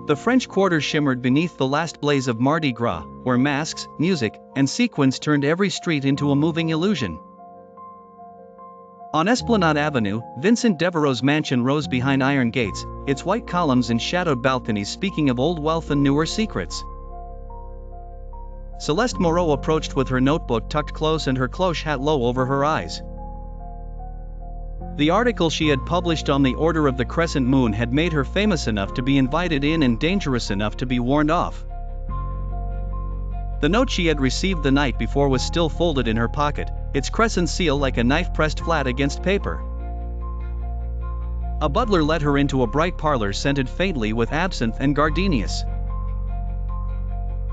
The French Quarter shimmered beneath the last blaze of Mardi Gras, where masks, music, and sequins turned every street into a moving illusion. On Esplanade Avenue, Vincent Devereaux's mansion rose behind iron gates, its white columns and shadowed balconies speaking of old wealth and newer secrets. Celeste Moreau approached with her notebook tucked close and her cloche hat low over her eyes. The article she had published on the Order of the Crescent Moon had made her famous enough to be invited in and dangerous enough to be warned off. The note she had received the night before was still folded in her pocket, its crescent seal like a knife pressed flat against paper. A butler led her into a bright parlor scented faintly with absinthe and gardenias.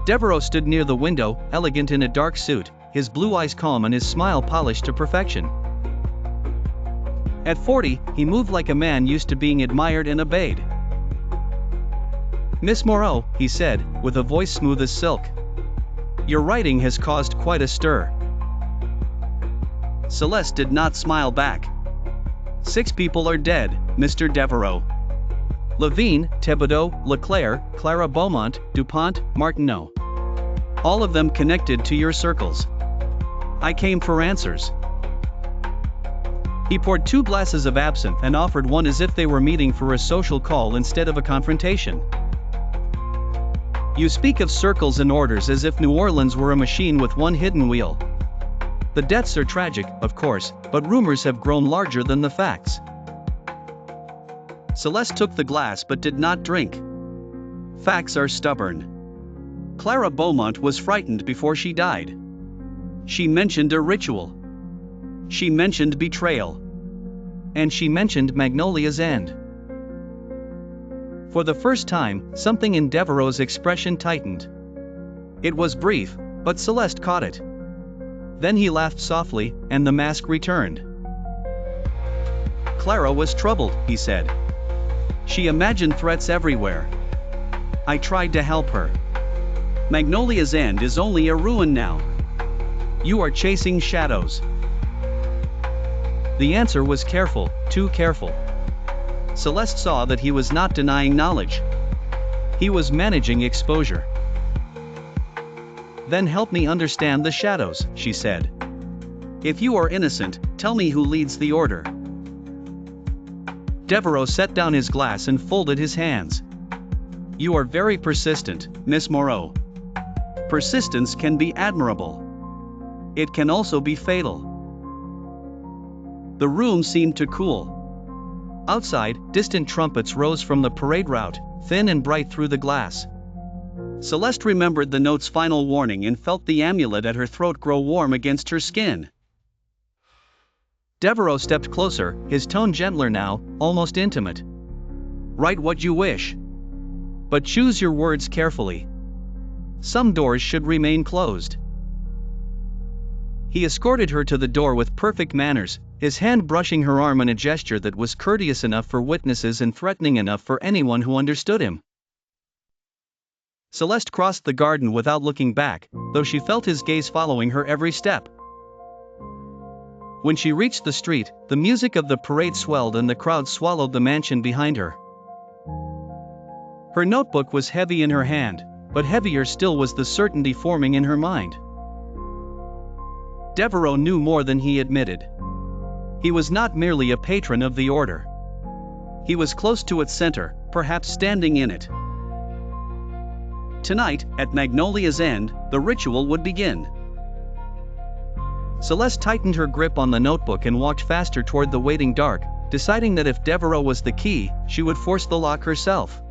Devereaux stood near the window, elegant in a dark suit, his blue eyes calm and his smile polished to perfection. At 40, he moved like a man used to being admired and obeyed. "Miss Moreau," he said, with a voice smooth as silk, "your writing has caused quite a stir." Celeste did not smile back. "6 people are dead, Mr. Devereaux. Lavigne, Thibodeau, Leclerc, Clara Beaumont, Dupont, Martineau. All of them connected to your circles. I came for answers." He poured 2 glasses of absinthe and offered one as if they were meeting for a social call instead of a confrontation. "You speak of circles and orders as if New Orleans were a machine with one hidden wheel. The deaths are tragic, of course, but rumors have grown larger than the facts." Celeste took the glass but did not drink. "Facts are stubborn. Clara Beaumont was frightened before she died. She mentioned a ritual. She mentioned betrayal. And she mentioned Magnolia's end." For the first time, something in Devereaux's expression tightened. It was brief, but Celeste caught it. Then he laughed softly, and the mask returned. "Clara was troubled," he said. "She imagined threats everywhere. I tried to help her. Magnolia's end is only a ruin now. You are chasing shadows." The answer was careful, too careful. Celeste saw that he was not denying knowledge. He was managing exposure. "Then help me understand the shadows," she said. "If you are innocent, tell me who leads the order." Devereaux set down his glass and folded his hands. "You are very persistent, Miss Moreau. Persistence can be admirable. It can also be fatal." The room seemed to cool. Outside, distant trumpets rose from the parade route, thin and bright through the glass. Celeste remembered the note's final warning and felt the amulet at her throat grow warm against her skin. Devereaux stepped closer, his tone gentler now, almost intimate. "Write what you wish. But choose your words carefully. Some doors should remain closed." He escorted her to the door with perfect manners, his hand brushing her arm in a gesture that was courteous enough for witnesses and threatening enough for anyone who understood him. Celeste crossed the garden without looking back, though she felt his gaze following her every step. When she reached the street, the music of the parade swelled and the crowd swallowed the mansion behind her. Her notebook was heavy in her hand, but heavier still was the certainty forming in her mind. Devereaux knew more than he admitted. He was not merely a patron of the order. He was close to its center, perhaps standing in it. Tonight, at Magnolia's end, the ritual would begin. Celeste tightened her grip on the notebook and walked faster toward the waiting dark, deciding that if Devereaux was the key, she would force the lock herself.